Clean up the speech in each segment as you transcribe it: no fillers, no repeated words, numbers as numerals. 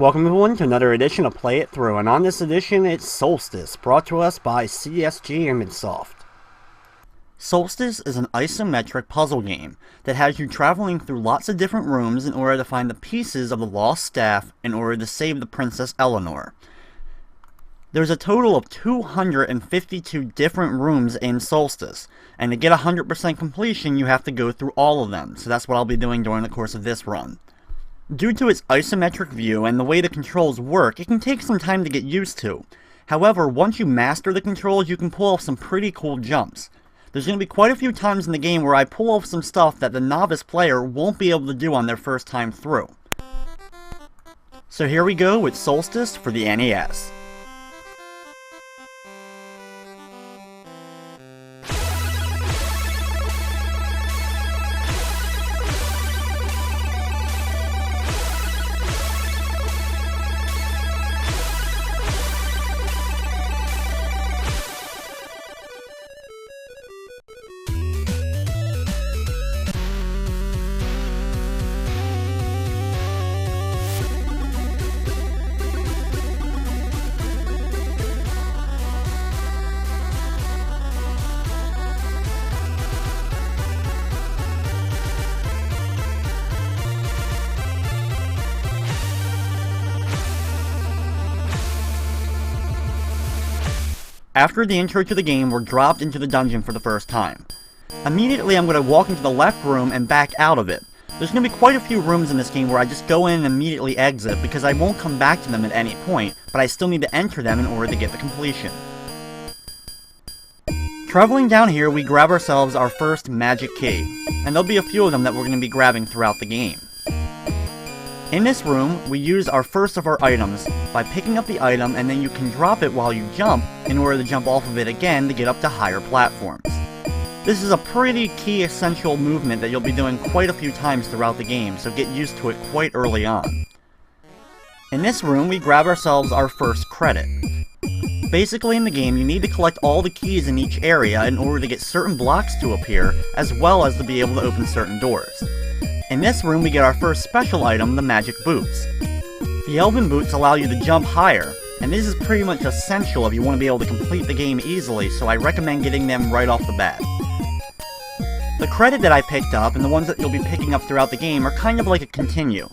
Welcome everyone to another edition of Play It Through, and on this edition it's Solstice, brought to us by CSG ImageSoft. Solstice is an isometric puzzle game that has you traveling through lots of different rooms in order to find the pieces of the lost staff in order to save the Princess Elenor. There's a total of 252 different rooms in Solstice, and to get 100% completion you have to go through all of them, so that's what I'll be doing during the course of this run. Due to its isometric view and the way the controls work, it can take some time to get used to. However, once you master the controls, you can pull off some pretty cool jumps. There's going to be quite a few times in the game where I pull off some stuff that the novice player won't be able to do on their first time through. So here we go with Solstice for the NES. After the intro to the game, we're dropped into the dungeon for the first time. Immediately I'm going to walk into the left room and back out of it. There's going to be quite a few rooms in this game where I just go in and immediately exit because I won't come back to them at any point, but I still need to enter them in order to get the completion. Traveling down here, we grab ourselves our first magic key, and there'll be a few of them that we're going to be grabbing throughout the game. In this room, we use our first of our items by picking up the item, and then you can drop it while you jump in order to jump off of it again to get up to higher platforms. This is a pretty key essential movement that you'll be doing quite a few times throughout the game, so get used to it quite early on. In this room, we grab ourselves our first credit. Basically in the game, you need to collect all the keys in each area in order to get certain blocks to appear, as well as to be able to open certain doors. In this room we get our first special item, the magic boots. The elven boots allow you to jump higher, and this is pretty much essential if you want to be able to complete the game easily, so I recommend getting them right off the bat. The credit that I picked up, and the ones that you'll be picking up throughout the game, are kind of like a continue.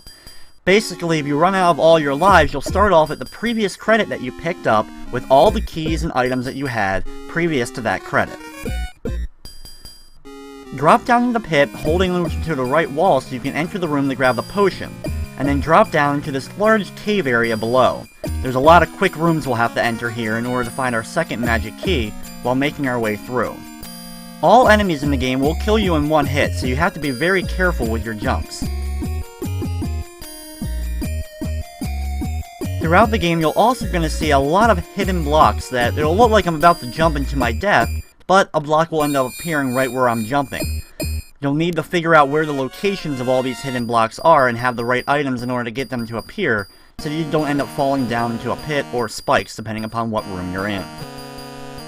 Basically, if you run out of all your lives, you'll start off at the previous credit that you picked up with all the keys and items that you had previous to that credit. Drop down in the pit, holding to the right wall so you can enter the room to grab the potion, and then drop down into this large cave area below. There's a lot of quick rooms we'll have to enter here in order to find our second magic key while making our way through. All enemies in the game will kill you in one hit, so you have to be very careful with your jumps. Throughout the game, you're also going to see a lot of hidden blocks that it'll look like I'm about to jump into my death, but a block will end up appearing right where I'm jumping. You'll need to figure out where the locations of all these hidden blocks are and have the right items in order to get them to appear, so you don't end up falling down into a pit or spikes depending upon what room you're in.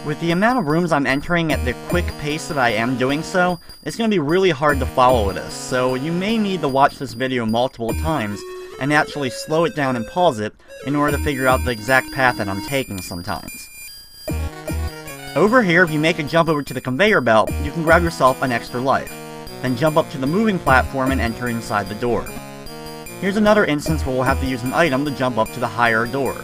With the amount of rooms I'm entering at the quick pace that I am doing so, it's going to be really hard to follow this, so you may need to watch this video multiple times and actually slow it down and pause it in order to figure out the exact path that I'm taking sometimes. Over here, if you make a jump over to the conveyor belt, you can grab yourself an extra life. Then jump up to the moving platform and enter inside the door. Here's another instance where we'll have to use an item to jump up to the higher door.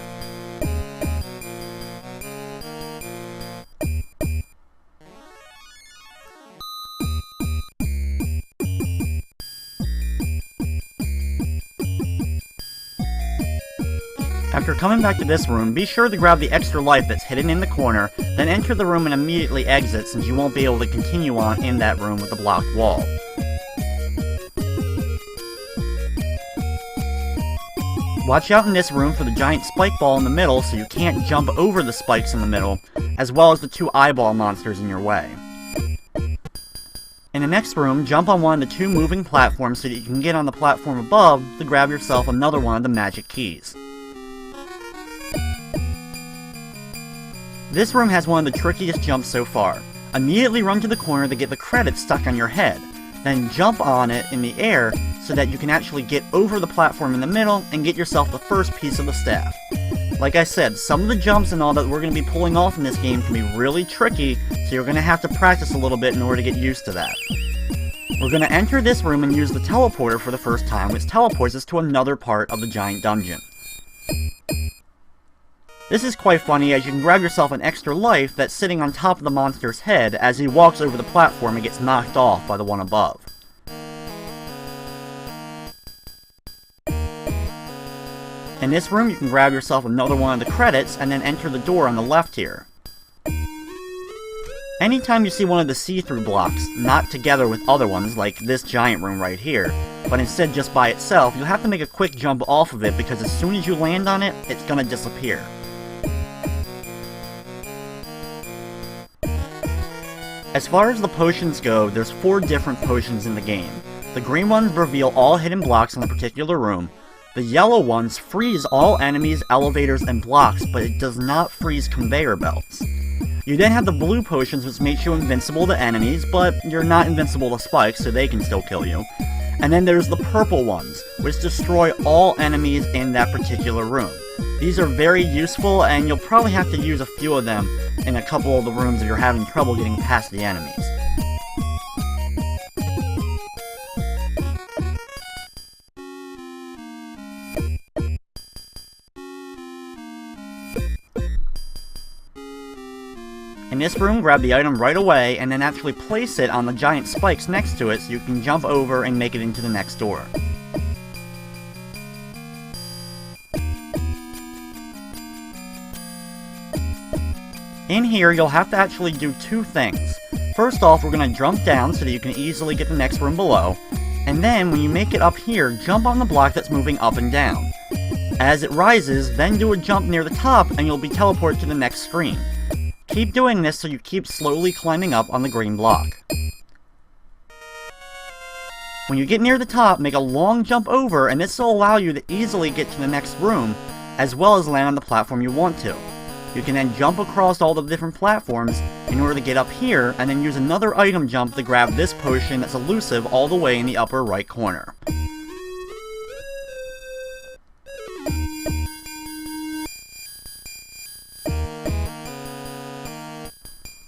After coming back to this room, be sure to grab the extra life that's hidden in the corner, then enter the room and immediately exit since you won't be able to continue on in that room with the blocked wall. Watch out in this room for the giant spike ball in the middle so you can't jump over the spikes in the middle, as well as the 2 eyeball monsters in your way. In the next room, jump on one of the 2 moving platforms so that you can get on the platform above to grab yourself another one of the magic keys. This room has one of the trickiest jumps so far. Immediately run to the corner to get the credits stuck on your head, then jump on it in the air so that you can actually get over the platform in the middle and get yourself the first piece of the staff. Like I said, some of the jumps and all that we're going to be pulling off in this game can be really tricky, so you're going to have to practice a little bit in order to get used to that. We're going to enter this room and use the teleporter for the first time, which teleports us to another part of the giant dungeon. This is quite funny, as you can grab yourself an extra life that's sitting on top of the monster's head as he walks over the platform and gets knocked off by the one above. In this room, you can grab yourself another one of the credits and then enter the door on the left here. Anytime you see one of the see-through blocks, not together with other ones like this giant room right here, but instead just by itself, you'll have to make a quick jump off of it because as soon as you land on it, it's gonna disappear. As far as the potions go, there's 4 different potions in the game. The green ones reveal all hidden blocks in a particular room. The yellow ones freeze all enemies, elevators, and blocks, but it does not freeze conveyor belts. You then have the blue potions, which makes you invincible to enemies, but you're not invincible to spikes, so they can still kill you. And then there's the purple ones, which destroy all enemies in that particular room. These are very useful, and you'll probably have to use a few of them in a couple of the rooms if you're having trouble getting past the enemies. In this room, grab the item right away, and then actually place it on the giant spikes next to it so you can jump over and make it into the next door. In here, you'll have to actually do 2 things. First off, we're going to jump down so that you can easily get the next room below, and then when you make it up here, jump on the block that's moving up and down. As it rises, then do a jump near the top and you'll be teleported to the next screen. Keep doing this so you keep slowly climbing up on the green block. When you get near the top, make a long jump over, and this will allow you to easily get to the next room, as well as land on the platform you want to. You can then jump across all the different platforms in order to get up here, and then use another item jump to grab this potion that's elusive all the way in the upper right corner.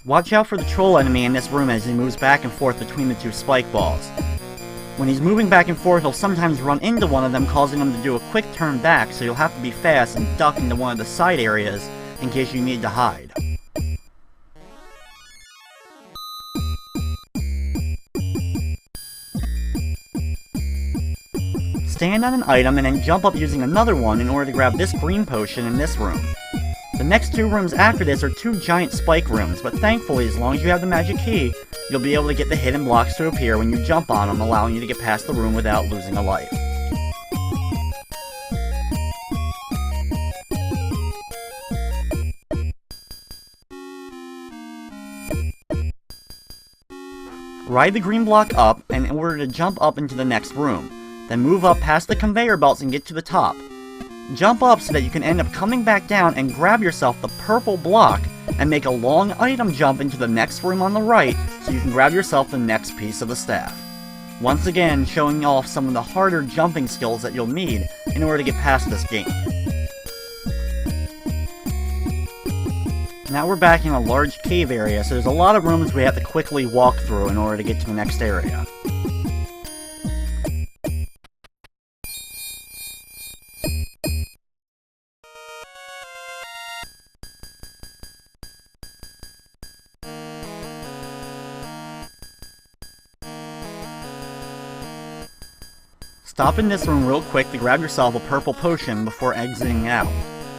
Watch out for the troll enemy in this room as he moves back and forth between the 2 spike balls. When he's moving back and forth, he'll sometimes run into one of them, causing him to do a quick turn back, so you'll have to be fast and duck into one of the side areas in case you need to hide. Stand on an item and then jump up using another one in order to grab this green potion in this room. The next 2 rooms after this are 2 giant spike rooms, but thankfully, as long as you have the magic key, you'll be able to get the hidden blocks to appear when you jump on them, allowing you to get past the room without losing a life. Ride the green block up in order to jump up into the next room, then move up past the conveyor belts and get to the top. Jump up so that you can end up coming back down and grab yourself the purple block and make a long item jump into the next room on the right so you can grab yourself the next piece of the staff. Once again, showing off some of the harder jumping skills that you'll need in order to get past this game. Now we're back in a large cave area, so there's a lot of rooms we have to quickly walk through in order to get to the next area. Stop in this room real quick to grab yourself a purple potion before exiting out.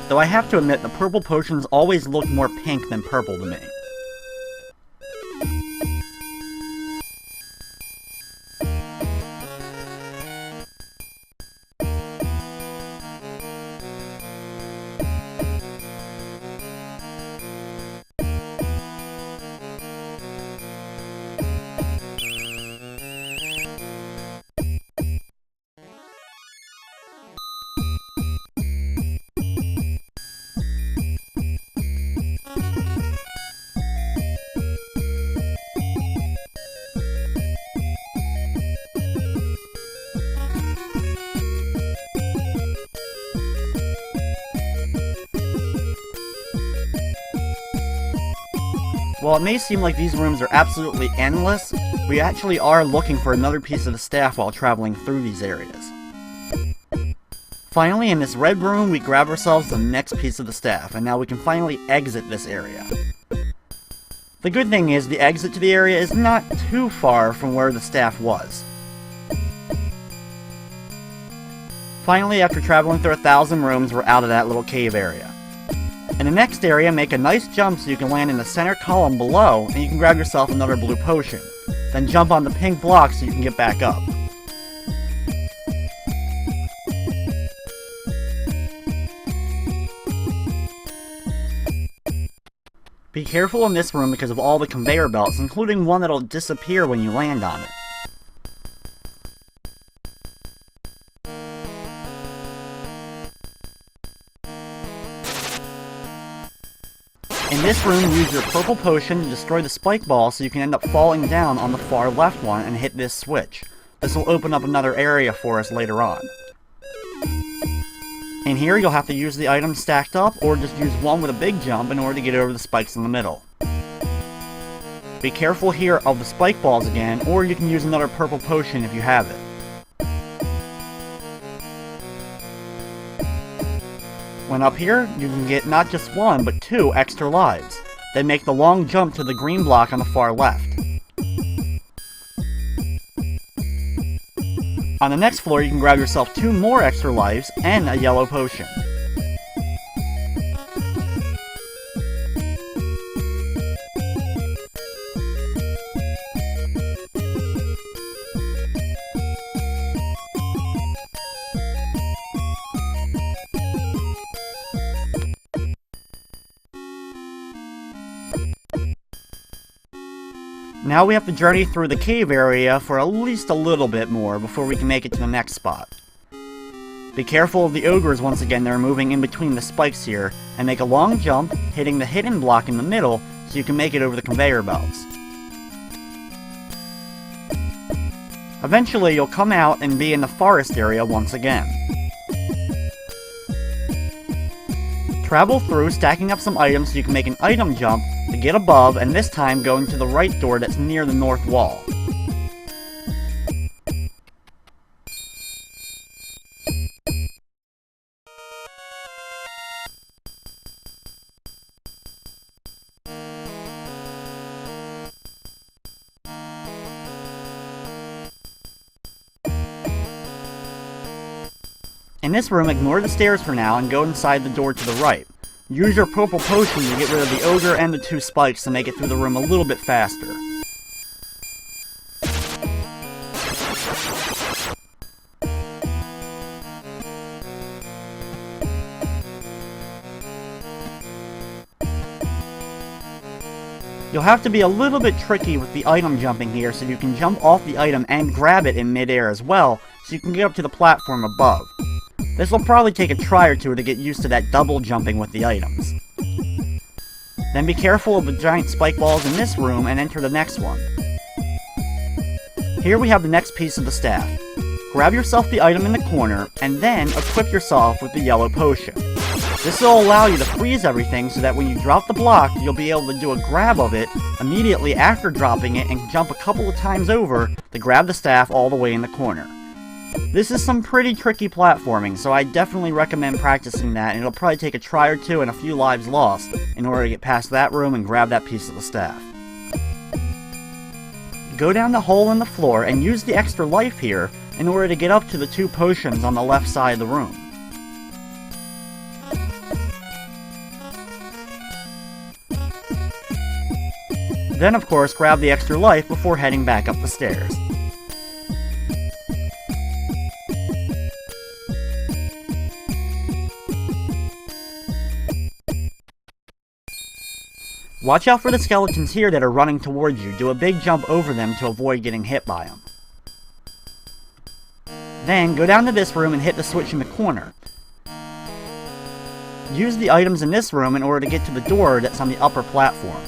Though I have to admit, the purple potions always look more pink than purple to me. while it may seem like these rooms are absolutely endless, we actually are looking for another piece of the staff while traveling through these areas. Finally, in this red room, we grab ourselves the next piece of the staff, and now we can finally exit this area. The good thing is, the exit to the area is not too far from where the staff was. Finally, after traveling through 1,000 rooms, we're out of that little cave area. In the next area, make a nice jump so you can land in the center column below, and you can grab yourself another blue potion. Then jump on the pink block so you can get back up. Be careful in this room because of all the conveyor belts, including one that'll disappear when you land on it. In this room, use your purple potion to destroy the spike ball so you can end up falling down on the far left one and hit this switch. This will open up another area for us later on. In here, you'll have to use the items stacked up, or just use one with a big jump in order to get over the spikes in the middle. Be careful here of the spike balls again, or you can use another purple potion if you have it. When up here, you can get not just one, but 2 extra lives. Then make the long jump to the green block on the far left. On the next floor, you can grab yourself 2 more extra lives and a yellow potion. Now we have to journey through the cave area for at least a little bit more before we can make it to the next spot. Be careful of the ogres once again, they're moving in between the spikes here, and make a long jump, hitting the hidden block in the middle so you can make it over the conveyor belts. Eventually you'll come out and be in the forest area once again. Travel through, stacking up some items so you can make an item jump to get above, and this time going to the right door that's near the north wall. In this room, ignore the stairs for now and go inside the door to the right. Use your purple potion to get rid of the ogre and the 2 spikes to make it through the room a little bit faster. You'll have to be a little bit tricky with the item jumping here so you can jump off the item and grab it in midair as well, so you can get up to the platform above. This will probably take a try or 2 to get used to that double jumping with the items. Then be careful of the giant spike balls in this room and enter the next one. Here we have the next piece of the staff. Grab yourself the item in the corner, and then equip yourself with the yellow potion. This will allow you to freeze everything so that when you drop the block, you'll be able to do a grab of it immediately after dropping it and jump a couple of times over to grab the staff all the way in the corner. This is some pretty tricky platforming, so I definitely recommend practicing that, and it'll probably take a try or 2 and a few lives lost in order to get past that room and grab that piece of the staff. Go down the hole in the floor and use the extra life here in order to get up to the 2 potions on the left side of the room. Then of course grab the extra life before heading back up the stairs. Watch out for the skeletons here that are running towards you. Do a big jump over them to avoid getting hit by them. Then go down to this room and hit the switch in the corner. Use the items in this room in order to get to the door that's on the upper platform.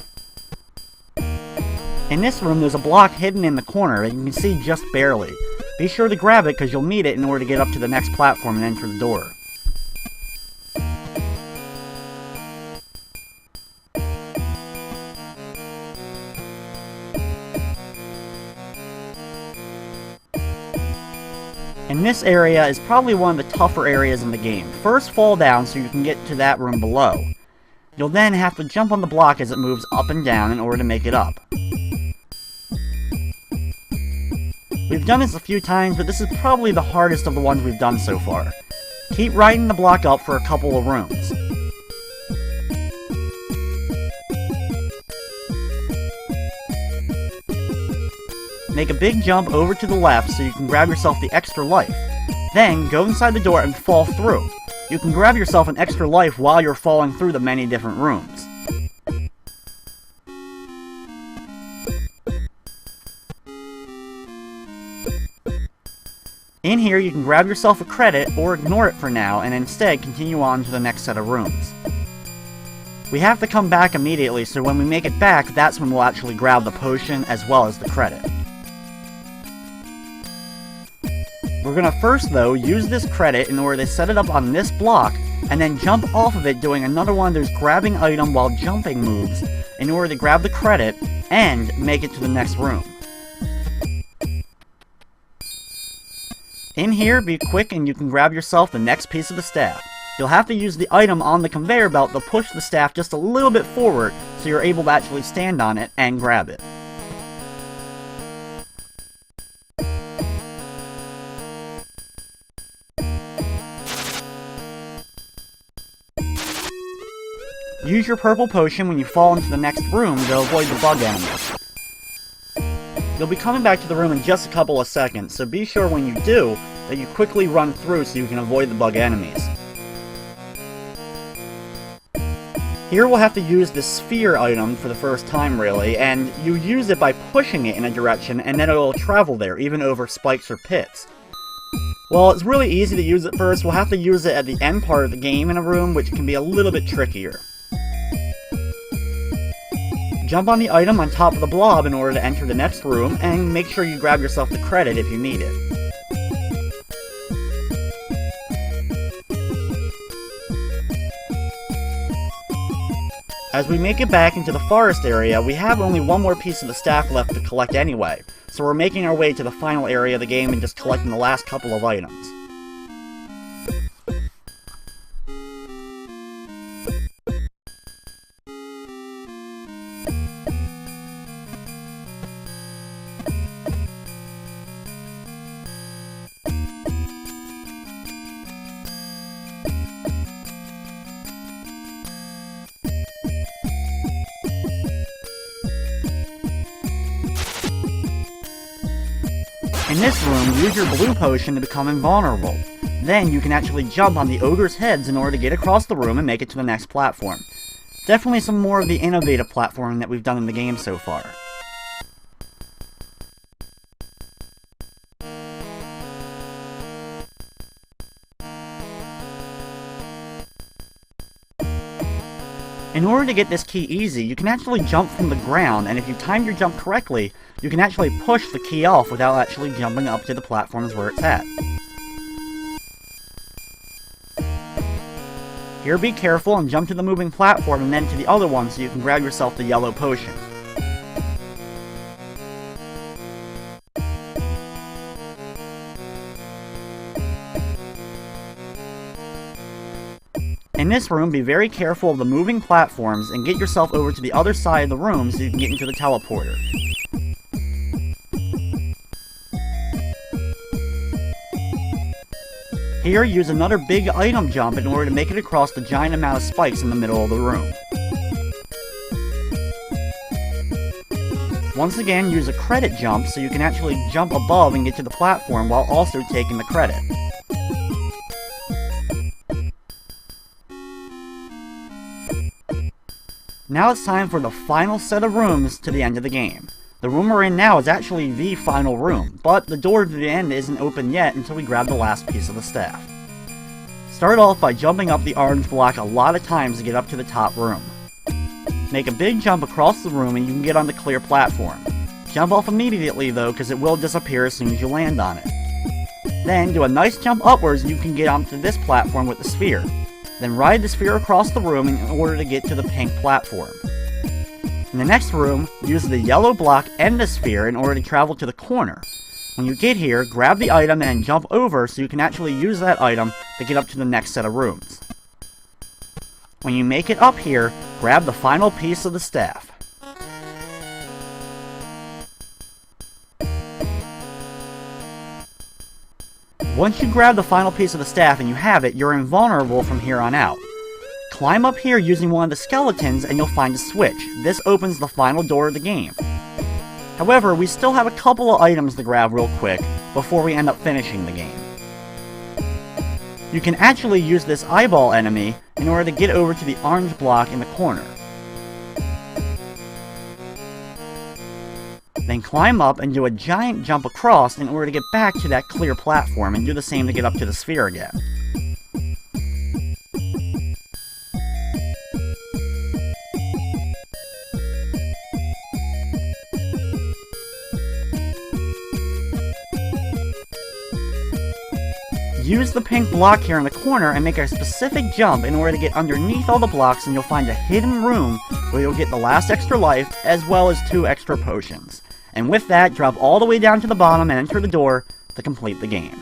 In this room there's a block hidden in the corner that you can see just barely. Be sure to grab it because you'll need it in order to get up to the next platform and enter the door. And this area is probably one of the tougher areas in the game. First fall down so you can get to that room below. You'll then have to jump on the block as it moves up and down in order to make it up. We've done this a few times, but this is probably the hardest of the ones we've done so far. Keep riding the block up for a couple of rooms. Make a big jump over to the left so you can grab yourself the extra life. Then, go inside the door and fall through. You can grab yourself an extra life while you're falling through the many different rooms. In here, you can grab yourself a credit or ignore it for now and instead continue on to the next set of rooms. We have to come back immediately, so when we make it back, that's when we'll actually grab the potion as well as the credit. We're gonna first, though, use this credit in order to set it up on this block, and then jump off of it doing another one of those grabbing item while jumping moves in order to grab the credit and make it to the next room. In here, be quick and you can grab yourself the next piece of the staff. You'll have to use the item on the conveyor belt to push the staff just a little bit forward so you're able to actually stand on it and grab it. Use your purple potion when you fall into the next room to avoid the bug enemies. You'll be coming back to the room in just a couple of seconds, so be sure when you do that you quickly run through so you can avoid the bug enemies. Here we'll have to use the sphere item for the first time really, and you use it by pushing it in a direction and then it'll travel there, even over spikes or pits. Well, it's really easy to use it first. We'll have to use it at the end part of the game in a room, which can be a little bit trickier. Jump on the item on top of the blob in order to enter the next room, and make sure you grab yourself the credit if you need it. As we make it back into the forest area, we have only one more piece of the staff left to collect anyway, so we're making our way to the final area of the game and just collecting the last couple of items. In this room, use your blue potion to become invulnerable. Then you can actually jump on the ogre's heads in order to get across the room and make it to the next platform. Definitely some more of the innovative platforming that we've done in the game so far. In order to get this key easy, you can actually jump from the ground, and if you time your jump correctly, you can actually push the key off without actually jumping up to the platforms where it's at. Here, be careful and jump to the moving platform and then to the other one so you can grab yourself the yellow potion. In this room, be very careful of the moving platforms and get yourself over to the other side of the room so you can get into the teleporter. Here, use another big item jump in order to make it across the giant amount of spikes in the middle of the room. Once again, use a credit jump so you can actually jump above and get to the platform while also taking the credit. Now it's time for the final set of rooms to the end of the game. The room we're in now is actually the final room, but the door to the end isn't open yet until we grab the last piece of the staff. Start off by jumping up the orange block a lot of times to get up to the top room. Make a big jump across the room and you can get on the clear platform. Jump off immediately though, because it will disappear as soon as you land on it. Then do a nice jump upwards and you can get onto this platform with the sphere. Then ride the sphere across the room in order to get to the pink platform. In the next room, use the yellow block and the sphere in order to travel to the corner. When you get here, grab the item and jump over so you can actually use that item to get up to the next set of rooms. When you make it up here, grab the final piece of the staff. Once you grab the final piece of the staff and you have it, you're invulnerable from here on out. Climb up here using one of the skeletons and you'll find a switch. This opens the final door of the game. However, we still have a couple of items to grab real quick before we end up finishing the game. You can actually use this eyeball enemy in order to get over to the orange block in the corner. Then climb up and do a giant jump across in order to get back to that clear platform, and do the same to get up to the sphere again. Use the pink block here in the corner and make a specific jump in order to get underneath all the blocks, and you'll find a hidden room where you'll get the last extra life as well as 2 extra potions. And with that, drop all the way down to the bottom and enter the door to complete the game.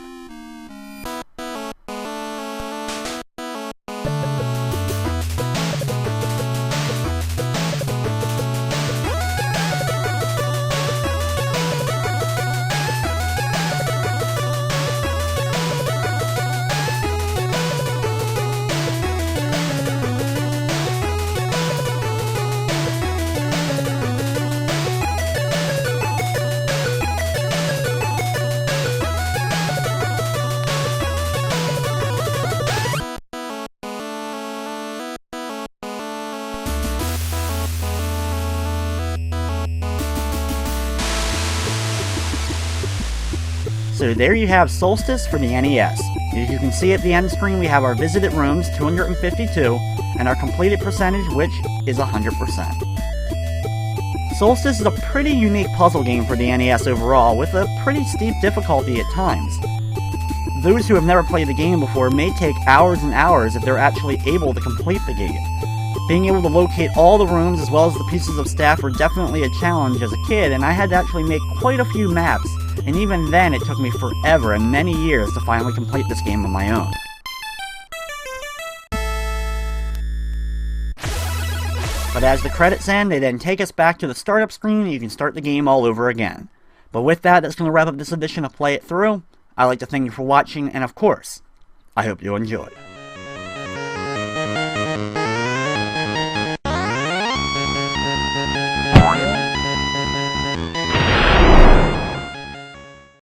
So there you have Solstice for the NES. As you can see at the end screen, we have our visited rooms, 252, and our completed percentage, which is 100%. Solstice is a pretty unique puzzle game for the NES overall, with a pretty steep difficulty at times. Those who have never played the game before may take hours and hours if they're actually able to complete the game. Being able to locate all the rooms as well as the pieces of staff were definitely a challenge as a kid, and I had to actually make quite a few maps, and even then it took me forever and many years to finally complete this game on my own. But as the credits end, they then take us back to the startup screen and you can start the game all over again. But with that, that's going to wrap up this edition of Play It Through. I'd like to thank you for watching, and of course, I hope you enjoyed.